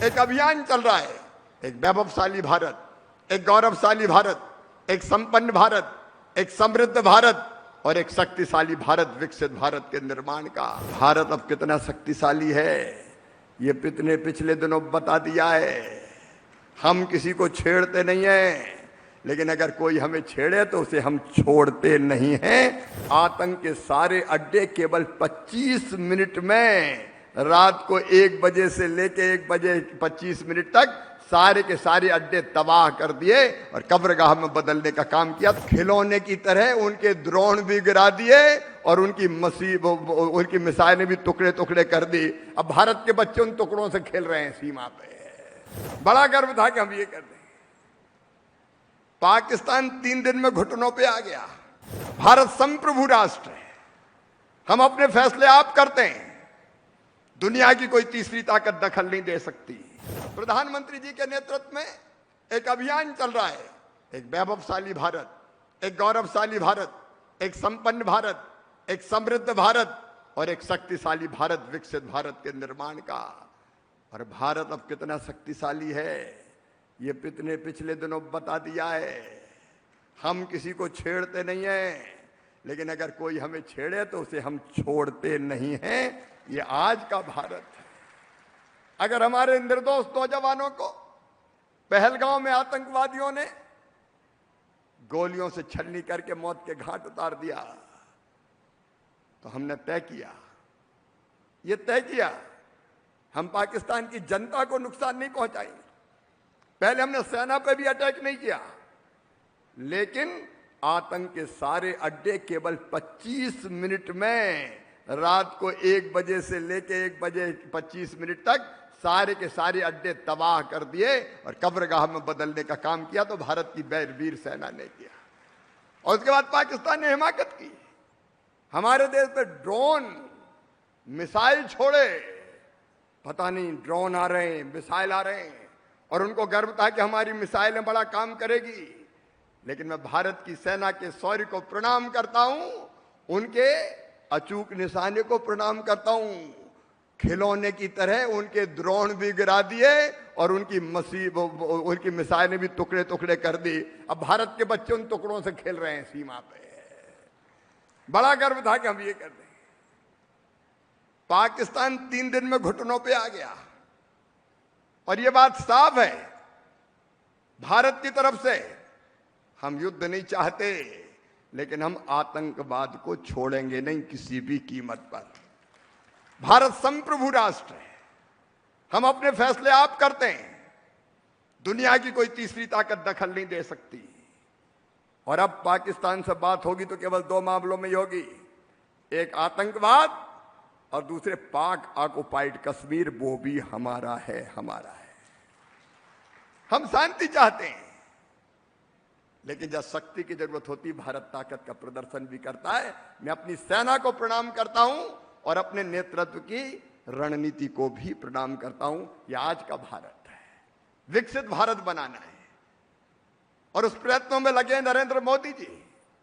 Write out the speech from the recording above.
एक अभियान चल रहा है, एक वैभवशाली भारत, एक गौरवशाली भारत, एक संपन्न भारत, एक समृद्ध भारत और एक शक्तिशाली भारत, विकसित भारत के निर्माण का। भारत अब कितना शक्तिशाली है ये पिछले दिनों बता दिया है। हम किसी को छेड़ते नहीं हैं, लेकिन अगर कोई हमें छेड़े तो उसे हम छोड़ते नहीं हैं। आतंक के सारे अड्डे केवल 25 मिनट में, रात को 1 बजे से लेके 1 बजे 25 मिनट तक सारे के सारे अड्डे तबाह कर दिए और कब्रगाह में बदलने का काम किया। खिलौने की तरह उनके ड्रोन भी गिरा दिए और उनकी मिसाइलें भी टुकड़े टुकड़े कर दी। अब भारत के बच्चे उन टुकड़ों से खेल रहे हैं सीमा पे। बड़ा गर्व था कि हम ये कर दें। पाकिस्तान 3 दिन में घुटनों पे आ गया। भारत संप्रभु राष्ट्र है, हम अपने फैसले आप करते हैं, दुनिया की कोई तीसरी ताकत दखल नहीं दे सकती। प्रधानमंत्री जी के नेतृत्व में एक अभियान चल रहा है, एक वैभवशाली भारत, एक गौरवशाली भारत, एक संपन्न भारत, एक समृद्ध भारत और एक शक्तिशाली भारत, विकसित भारत के निर्माण का। और भारत अब कितना शक्तिशाली है ये पिछले दिनों बता दिया है। हम किसी को छेड़ते नहीं हैं, लेकिन अगर कोई हमें छेड़े तो उसे हम छोड़ते नहीं हैं। ये आज का भारत है। अगर हमारे निर्दोष नौजवानों को पहलगांव में आतंकवादियों ने गोलियों से छलनी करके मौत के घाट उतार दिया, तो हमने तय किया हम पाकिस्तान की जनता को नुकसान नहीं पहुंचाएंगे। पहले हमने सेना पे भी अटैक नहीं किया, लेकिन आतंक के सारे अड्डे केवल 25 मिनट में, रात को 1 बजे से लेके 1 बजे 25 मिनट तक सारे के सारे अड्डे तबाह कर दिए और कब्रगाह में बदलने का काम किया। तो भारत की वीर सेना ने किया। और उसके बाद पाकिस्तान ने हिमाकत की, हमारे देश पे ड्रोन मिसाइल छोड़े। पता नहीं ड्रोन आ रहे हैं, मिसाइल आ रहे हैं, और उनको गर्व था कि हमारी मिसाइलें बड़ा काम करेगी। लेकिन मैं भारत की सेना के शौर्य को प्रणाम करता हूं, उनके अचूक निशाने को प्रणाम करता हूं। खिलौने की तरह उनके ड्रोन भी गिरा दिए और उनकी मिसाइलें भी टुकड़े टुकड़े कर दी। अब भारत के बच्चे उन टुकड़ों से खेल रहे हैं सीमा पे। बड़ा गर्व था कि हम ये कर दें। पाकिस्तान 3 दिन में घुटनों पे आ गया और ये बात साफ है भारत की तरफ से, हम युद्ध नहीं चाहते, लेकिन हम आतंकवाद को छोड़ेंगे नहीं किसी भी कीमत पर। भारत संप्रभु राष्ट्र है, हम अपने फैसले आप करते हैं, दुनिया की कोई तीसरी ताकत दखल नहीं दे सकती। और अब पाकिस्तान से बात होगी तो केवल 2 मामलों में ही होगी, एक आतंकवाद और दूसरे पाक ऑक्युपाइड कश्मीर, वो भी हमारा है। हम शांति चाहते हैं, लेकिन जब शक्ति की जरूरत होती भारत ताकत का प्रदर्शन भी करता है। मैं अपनी सेना को प्रणाम करता हूं और अपने नेतृत्व की रणनीति को भी प्रणाम करता हूं। यह आज का भारत है, विकसित भारत बनाना है और उस प्रयत्नों में लगे नरेंद्र मोदी जी।